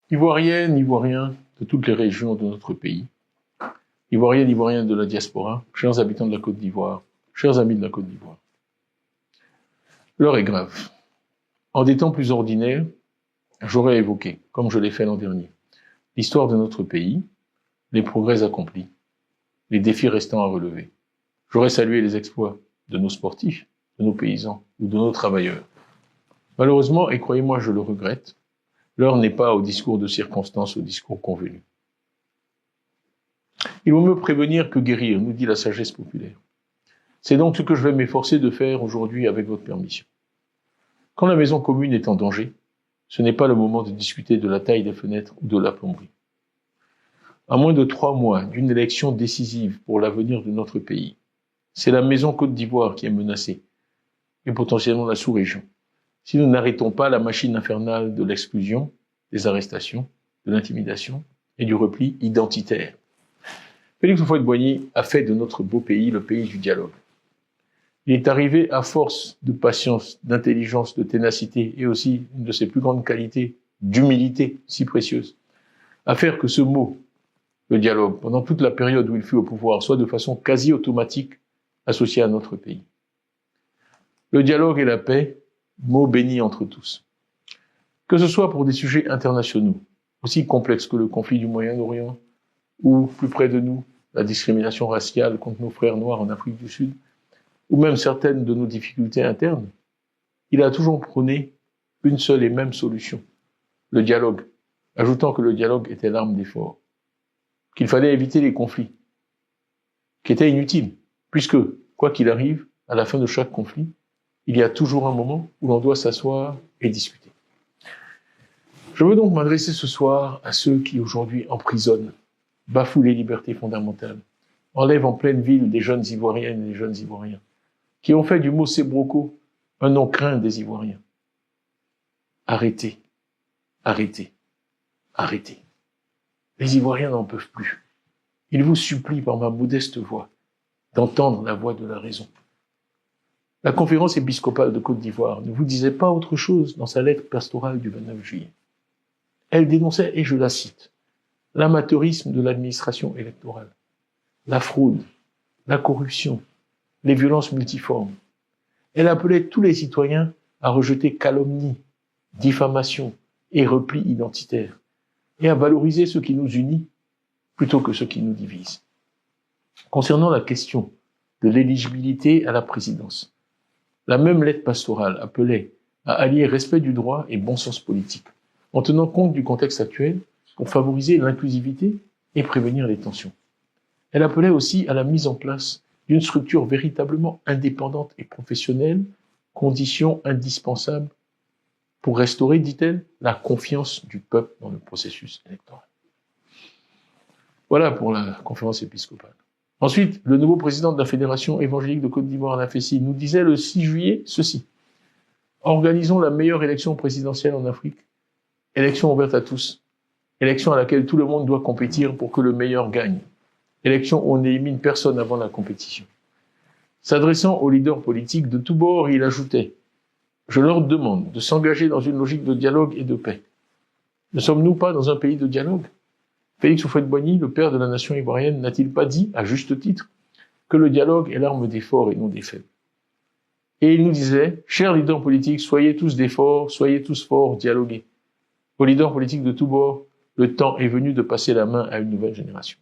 Ivoiriennes, Ivoiriens de toutes les régions de notre pays, Ivoiriennes, Ivoiriens de la diaspora, chers habitants de la Côte d'Ivoire, chers amis de la Côte d'Ivoire. L'heure est grave. En des temps plus ordinaires, j'aurais évoqué, comme je l'ai fait l'an dernier, l'histoire de notre pays, les progrès accomplis, les défis restants à relever. J'aurais salué les exploits de nos sportifs, de nos paysans ou de nos travailleurs. Malheureusement, et croyez-moi, je le regrette, l'heure n'est pas au discours de circonstance, au discours convenu. Il vaut mieux prévenir que guérir, nous dit la sagesse populaire. C'est donc ce que je vais m'efforcer de faire aujourd'hui avec votre permission. Quand la maison commune est en danger, ce n'est pas le moment de discuter de la taille des fenêtres ou de la plomberie. À moins de 3 mois d'une élection décisive pour l'avenir de notre pays, c'est la maison Côte d'Ivoire qui est menacée, et potentiellement la sous-région, si nous n'arrêtons pas la machine infernale de l'exclusion, des arrestations, de l'intimidation et du repli identitaire. Félix Houphouët-Boigny a fait de notre beau pays le pays du dialogue. Il est arrivé à force de patience, d'intelligence, de ténacité et aussi une de ses plus grandes qualités, d'humilité si précieuse, à faire que ce mot, le dialogue, pendant toute la période où il fut au pouvoir, soit de façon quasi automatique associé à notre pays. Le dialogue et la paix, mots bénis entre tous. Que ce soit pour des sujets internationaux, aussi complexes que le conflit du Moyen-Orient, ou plus près de nous, la discrimination raciale contre nos frères noirs en Afrique du Sud, ou même certaines de nos difficultés internes, il a toujours prôné une seule et même solution, le dialogue, ajoutant que le dialogue était l'arme des forts, qu'il fallait éviter les conflits, qui étaient inutiles, puisque, quoi qu'il arrive, à la fin de chaque conflit, il y a toujours un moment où l'on doit s'asseoir et discuter. Je veux donc m'adresser ce soir à ceux qui aujourd'hui emprisonnent, bafouent les libertés fondamentales, enlèvent en pleine ville des jeunes Ivoiriennes et des jeunes Ivoiriens, qui ont fait du mot Sébroco un nom craint des Ivoiriens. Arrêtez, arrêtez, arrêtez. Les Ivoiriens n'en peuvent plus. Ils vous supplient par ma modeste voix d'entendre la voix de la raison. La conférence épiscopale de Côte d'Ivoire ne vous disait pas autre chose dans sa lettre pastorale du 29 juillet. Elle dénonçait, et je la cite, l'amateurisme de l'administration électorale, la fraude, la corruption, les violences multiformes. Elle appelait tous les citoyens à rejeter calomnie, diffamation et repli identitaire, et à valoriser ce qui nous unit plutôt que ce qui nous divise. Concernant la question de l'éligibilité à la présidence, la même lettre pastorale appelait à allier respect du droit et bon sens politique, en tenant compte du contexte actuel pour favoriser l'inclusivité et prévenir les tensions. Elle appelait aussi à la mise en place d'une structure véritablement indépendante et professionnelle, condition indispensable pour restaurer, dit-elle, la confiance du peuple dans le processus électoral. Voilà pour la conférence épiscopale. Ensuite, le nouveau président de la Fédération évangélique de Côte d'Ivoire, la FECI, nous disait le 6 juillet ceci. Organisons la meilleure élection présidentielle en Afrique. Élection ouverte à tous. Élection à laquelle tout le monde doit compétir pour que le meilleur gagne. Élection où on n'élimine personne avant la compétition. S'adressant aux leaders politiques de tous bords, il ajoutait « Je leur demande de s'engager dans une logique de dialogue et de paix. Ne sommes-nous pas dans un pays de dialogue ? Félix Houphouët-Boigny, le père de la nation ivoirienne, n'a-t-il pas dit, à juste titre, que le dialogue est l'arme des forts et non des faibles ? Et il nous disait, chers leaders politiques, soyez tous des forts, soyez tous forts, dialoguez. Aux leaders politiques de tous bords, le temps est venu de passer la main à une nouvelle génération.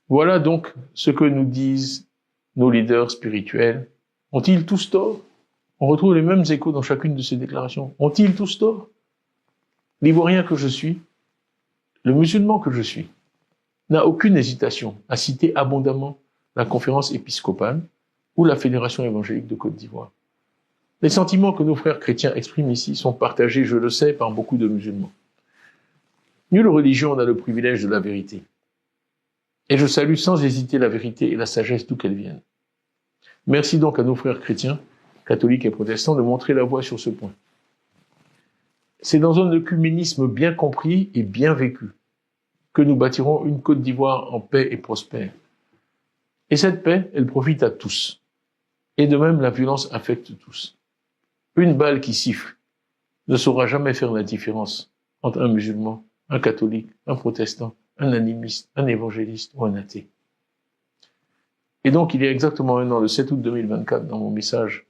Voilà donc ce que nous disent nos leaders spirituels. Ont-ils tous tort ? On retrouve les mêmes échos dans chacune de ces déclarations. Ont-ils tous tort ? L'Ivoirien que je suis, le musulman que je suis, n'a aucune hésitation à citer abondamment la conférence épiscopale ou la Fédération évangélique de Côte d'Ivoire. Les sentiments que nos frères chrétiens expriment ici sont partagés, je le sais, par beaucoup de musulmans. Nulle religion n'a le privilège de la vérité. Et je salue sans hésiter la vérité et la sagesse d'où qu'elles viennent. Merci donc à nos frères chrétiens, catholiques et protestants, de montrer la voie sur ce point. C'est dans un œcuménisme bien compris et bien vécu que nous bâtirons une Côte d'Ivoire en paix et prospère. Et cette paix, elle profite à tous. Et de même, la violence affecte tous. Une balle qui siffle ne saura jamais faire la différence entre un musulman, un catholique, un protestant, un animiste, un évangéliste ou un athée. Et donc, il y a exactement un an, le 7 août 2024, dans mon message,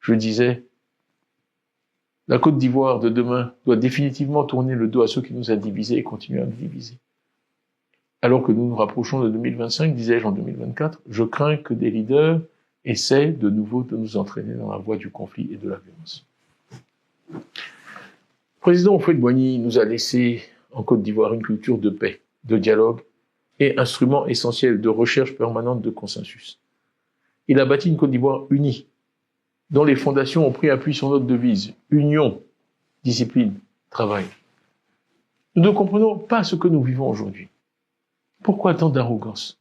je disais, la Côte d'Ivoire de demain doit définitivement tourner le dos à ceux qui nous ont divisés et continuer à nous diviser. Alors que nous nous rapprochons de 2025, disais-je en 2024, je crains que des leaders essaient de nouveau de nous entraîner dans la voie du conflit et de la violence. Le président Houphouët-Boigny nous a laissé en Côte d'Ivoire une culture de paix, de dialogue et instrument essentiel de recherche permanente de consensus. Il a bâti une Côte d'Ivoire unie, dont les fondations ont pris appui sur notre devise, union, discipline, travail. Nous ne comprenons pas ce que nous vivons aujourd'hui. Pourquoi tant d'arrogance?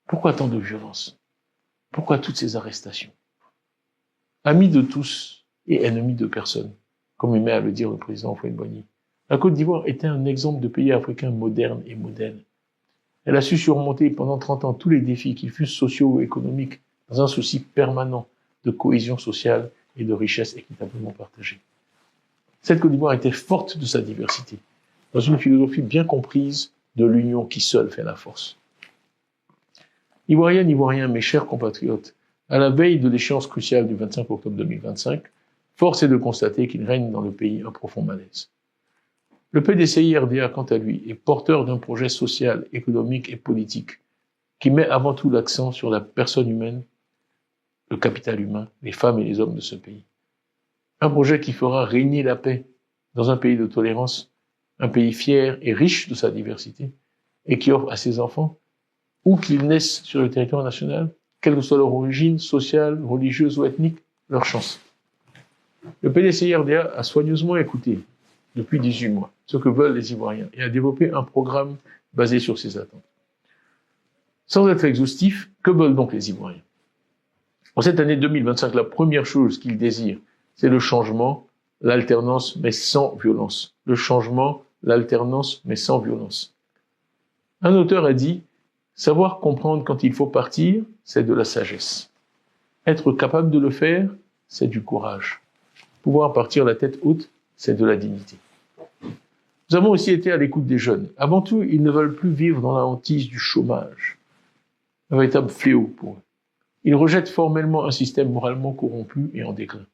Pourquoi tant de violence? Pourquoi toutes ces arrestations? Amis de tous et ennemis de personne, comme aimait à le dire le président Houphouët-Boigny. La Côte d'Ivoire était un exemple de pays africain moderne et modèle. Elle a su surmonter pendant 30 ans tous les défis, qu'ils fussent sociaux ou économiques, dans un souci permanent de cohésion sociale et de richesse équitablement partagée. Cette Côte d'Ivoire était forte de sa diversité, dans une philosophie bien comprise de l'union qui seule fait la force. Ivoiriennes, Ivoiriens, mes chers compatriotes, à la veille de l'échéance cruciale du 25 octobre 2025, force est de constater qu'il règne dans le pays un profond malaise. Le PDCI-RDA, quant à lui, est porteur d'un projet social, économique et politique qui met avant tout l'accent sur la personne humaine, le capital humain, les femmes et les hommes de ce pays. Un projet qui fera régner la paix dans un pays de tolérance, un pays fier et riche de sa diversité, et qui offre à ses enfants, où qu'ils naissent sur le territoire national, quelle que soit leur origine sociale, religieuse ou ethnique, leur chance. Le PDCI-RDA a soigneusement écouté, depuis 18 mois, ce que veulent les Ivoiriens et a développé un programme basé sur ces attentes. Sans être exhaustif, que veulent donc les Ivoiriens? En cette année 2025, la première chose qu'ils désirent, c'est le changement, l'alternance, mais sans violence. Le changement, l'alternance, mais sans violence. Un auteur a dit, savoir comprendre quand il faut partir, c'est de la sagesse. Être capable de le faire, c'est du courage. Pouvoir partir la tête haute, c'est de la dignité. Nous avons aussi été à l'écoute des jeunes. Avant tout, ils ne veulent plus vivre dans la hantise du chômage. Un véritable fléau pour eux. Ils rejettent formellement un système moralement corrompu et en déclin.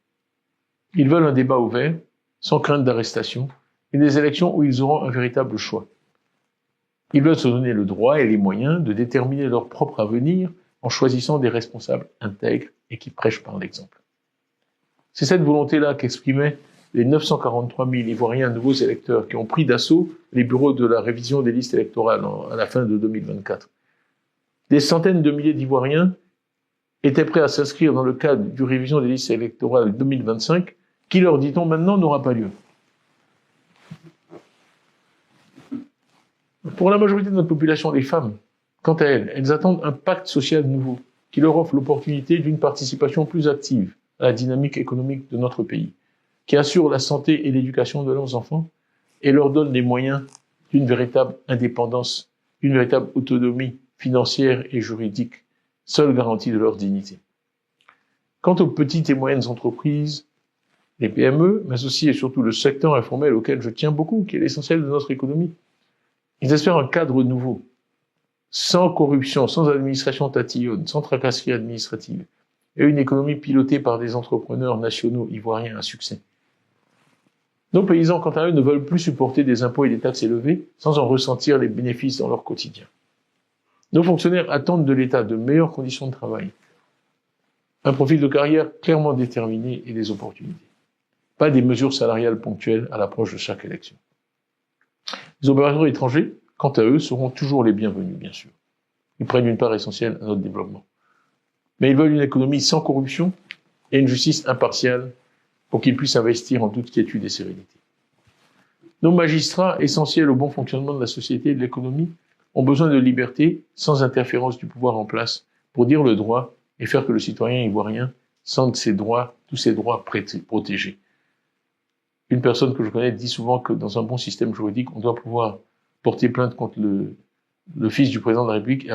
Ils veulent un débat ouvert, sans crainte d'arrestation, et des élections où ils auront un véritable choix. Ils veulent se donner le droit et les moyens de déterminer leur propre avenir en choisissant des responsables intègres et qui prêchent par l'exemple. C'est cette volonté-là qu'exprimaient les 943 000 Ivoiriens nouveaux électeurs qui ont pris d'assaut les bureaux de la révision des listes électorales à la fin de 2024. Des centaines de milliers d'Ivoiriens étaient prêts à s'inscrire dans le cadre du révision des listes électorales 2025, qui, leur dit-on maintenant, n'aura pas lieu. Pour la majorité de notre population, les femmes, quant à elles, elles attendent un pacte social nouveau qui leur offre l'opportunité d'une participation plus active à la dynamique économique de notre pays, qui assure la santé et l'éducation de leurs enfants et leur donne les moyens d'une véritable indépendance, d'une véritable autonomie financière et juridique, seule garantie de leur dignité. Quant aux petites et moyennes entreprises, les PME, mais aussi et surtout le secteur informel auquel je tiens beaucoup, qui est l'essentiel de notre économie, ils espèrent un cadre nouveau, sans corruption, sans administration tatillonne, sans tracasserie administrative, et une économie pilotée par des entrepreneurs nationaux ivoiriens à succès. Nos paysans, quant à eux, ne veulent plus supporter des impôts et des taxes élevés sans en ressentir les bénéfices dans leur quotidien. Nos fonctionnaires attendent de l'État de meilleures conditions de travail, un profil de carrière clairement déterminé et des opportunités. Pas des mesures salariales ponctuelles à l'approche de chaque élection. Les opérateurs étrangers, quant à eux, seront toujours les bienvenus, bien sûr. Ils prennent une part essentielle à notre développement. Mais ils veulent une économie sans corruption et une justice impartiale pour qu'ils puissent investir en toute quiétude et sérénité. Nos magistrats, essentiels au bon fonctionnement de la société et de l'économie, ont besoin de liberté sans interférence du pouvoir en place pour dire le droit et faire que le citoyen ivoirien sente ses droits, tous ses droits protégés. Une personne que je connais dit souvent que dans un bon système juridique, on doit pouvoir porter plainte contre le fils du président de la République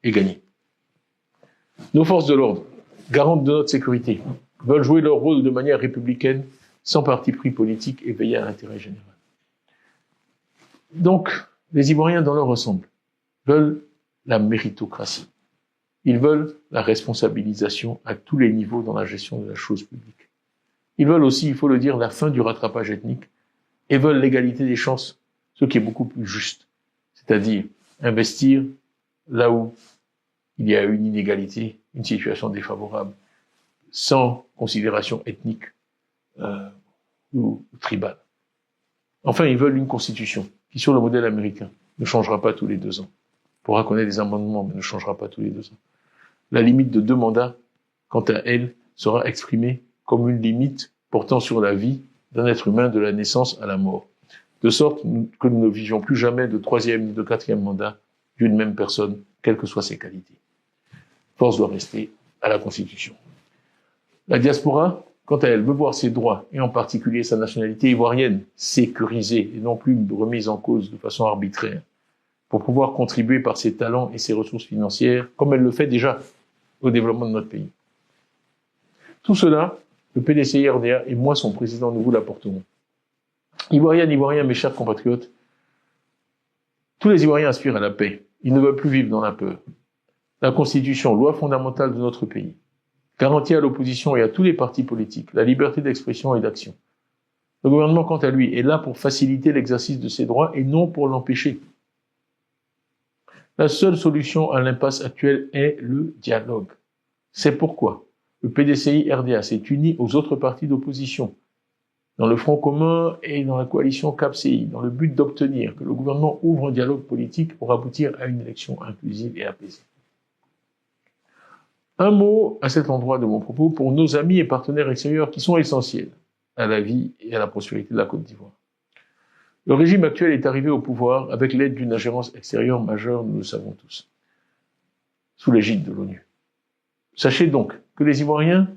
et gagner. Nos forces de l'ordre, garantes de notre sécurité, veulent jouer leur rôle de manière républicaine, sans parti pris politique et veiller à l'intérêt général. Donc, les Ivoiriens, dans leur ensemble, veulent la méritocratie. Ils veulent la responsabilisation à tous les niveaux dans la gestion de la chose publique. Ils veulent aussi, il faut le dire, la fin du rattrapage ethnique et veulent l'égalité des chances, ce qui est beaucoup plus juste. C'est-à-dire investir là où il y a une inégalité, une situation défavorable, sans considération ethnique ou tribale. Enfin, ils veulent une constitution qui, sur le modèle américain, ne changera pas tous les 2 ans. On pourra connaître des amendements, mais ne changera pas tous les 2 ans. La limite de 2 mandats, quant à elle, sera exprimée comme une limite portant sur la vie d'un être humain de la naissance à la mort, de sorte que nous ne vivions plus jamais de 3e ni de 4e mandat d'une même personne, quelles que soient ses qualités. Force doit rester à la Constitution. La diaspora, quant à elle, veut voir ses droits, et en particulier sa nationalité ivoirienne, sécurisée et non plus remise en cause de façon arbitraire, pour pouvoir contribuer par ses talents et ses ressources financières, comme elle le fait déjà, au développement de notre pays. Tout cela, le PDCI-RDA et moi, son président, nous vous l'apporterons. Ivoiriennes, Ivoiriens, mes chers compatriotes, tous les Ivoiriens aspirent à la paix. Ils ne veulent plus vivre dans la peur. La Constitution, loi fondamentale de notre pays, garantit à l'opposition et à tous les partis politiques la liberté d'expression et d'action. Le gouvernement, quant à lui, est là pour faciliter l'exercice de ses droits et non pour l'empêcher. La seule solution à l'impasse actuelle est le dialogue. C'est pourquoi le PDCI-RDA s'est uni aux autres partis d'opposition, dans le Front commun et dans la coalition CAP-CI, dans le but d'obtenir que le gouvernement ouvre un dialogue politique pour aboutir à une élection inclusive et apaisée. Un mot à cet endroit de mon propos pour nos amis et partenaires extérieurs qui sont essentiels à la vie et à la prospérité de la Côte d'Ivoire. Le régime actuel est arrivé au pouvoir avec l'aide d'une ingérence extérieure majeure, nous le savons tous, sous l'égide de l'ONU. Sachez donc que les Ivoiriens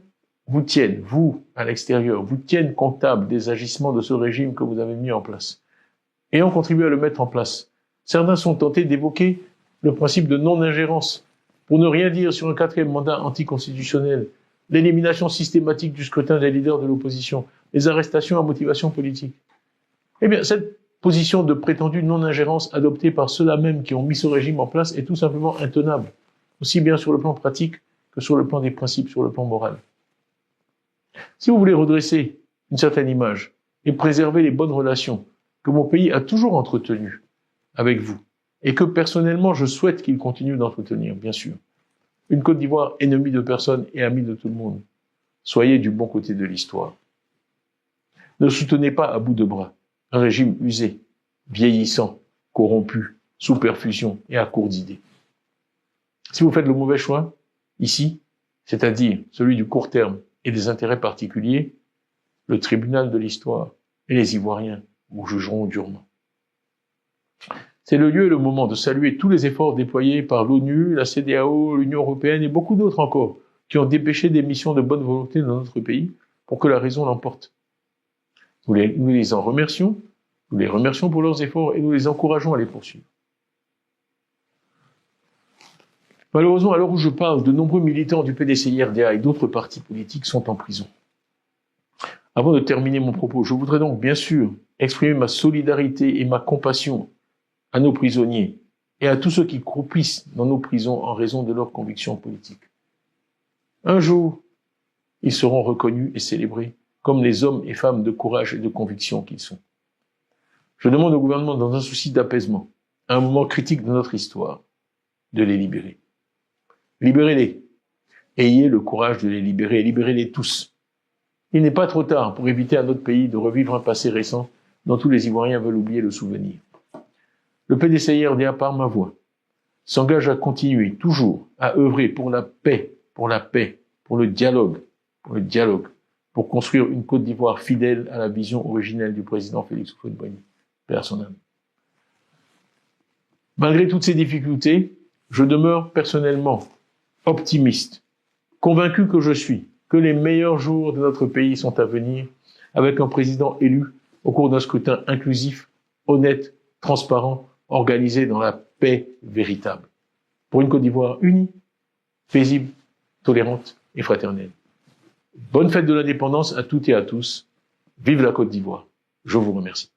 vous tiennent, vous, à l'extérieur, vous tiennent comptable des agissements de ce régime que vous avez mis en place. Ayant contribué à le mettre en place, certains sont tentés d'évoquer le principe de non-ingérence, pour ne rien dire sur un 4e mandat anticonstitutionnel, l'élimination systématique du scrutin des leaders de l'opposition, les arrestations à motivation politique. Eh bien, cette position de prétendue non-ingérence adoptée par ceux-là même qui ont mis ce régime en place est tout simplement intenable, aussi bien sur le plan pratique que sur le plan des principes, sur le plan moral. Si vous voulez redresser une certaine image et préserver les bonnes relations que mon pays a toujours entretenues avec vous, et que personnellement je souhaite qu'il continue d'entretenir, bien sûr, une Côte d'Ivoire ennemie de personne et amie de tout le monde, soyez du bon côté de l'histoire. Ne soutenez pas à bout de bras un régime usé, vieillissant, corrompu, sous perfusion et à court d'idées. Si vous faites le mauvais choix, ici, c'est-à-dire celui du court terme et des intérêts particuliers, le tribunal de l'histoire et les Ivoiriens vous jugeront durement. C'est le lieu et le moment de saluer tous les efforts déployés par l'ONU, la CEDEAO, l'Union européenne et beaucoup d'autres encore, qui ont dépêché des missions de bonne volonté dans notre pays pour que la raison l'emporte. Nous les en remercions, nous les remercions pour leurs efforts et nous les encourageons à les poursuivre. Malheureusement, à l'heure où je parle, de nombreux militants du PDCI-RDA et d'autres partis politiques sont en prison. Avant de terminer mon propos, je voudrais donc bien sûr exprimer ma solidarité et ma compassion à nos prisonniers et à tous ceux qui croupissent dans nos prisons en raison de leurs convictions politiques. Un jour, ils seront reconnus et célébrés comme les hommes et femmes de courage et de conviction qu'ils sont. Je demande au gouvernement, dans un souci d'apaisement, à un moment critique de notre histoire, de les libérer. Libérez-les. Ayez le courage de les libérer et libérez-les tous. Il n'est pas trop tard pour éviter à notre pays de revivre un passé récent dont tous les Ivoiriens veulent oublier le souvenir. Le PDCI-RDA, par ma voix, s'engage à continuer toujours à œuvrer pour la paix, pour le dialogue, pour construire une Côte d'Ivoire fidèle à la vision originelle du président Félix Houphouët-Boigny, paix à son âme. Malgré toutes ces difficultés, je demeure personnellement optimiste, convaincu que je suis, que les meilleurs jours de notre pays sont à venir, avec un président élu au cours d'un scrutin inclusif, honnête, transparent, organisé dans la paix véritable. Pour une Côte d'Ivoire unie, paisible, tolérante et fraternelle. Bonne fête de l'indépendance à toutes et à tous. Vive la Côte d'Ivoire. Je vous remercie.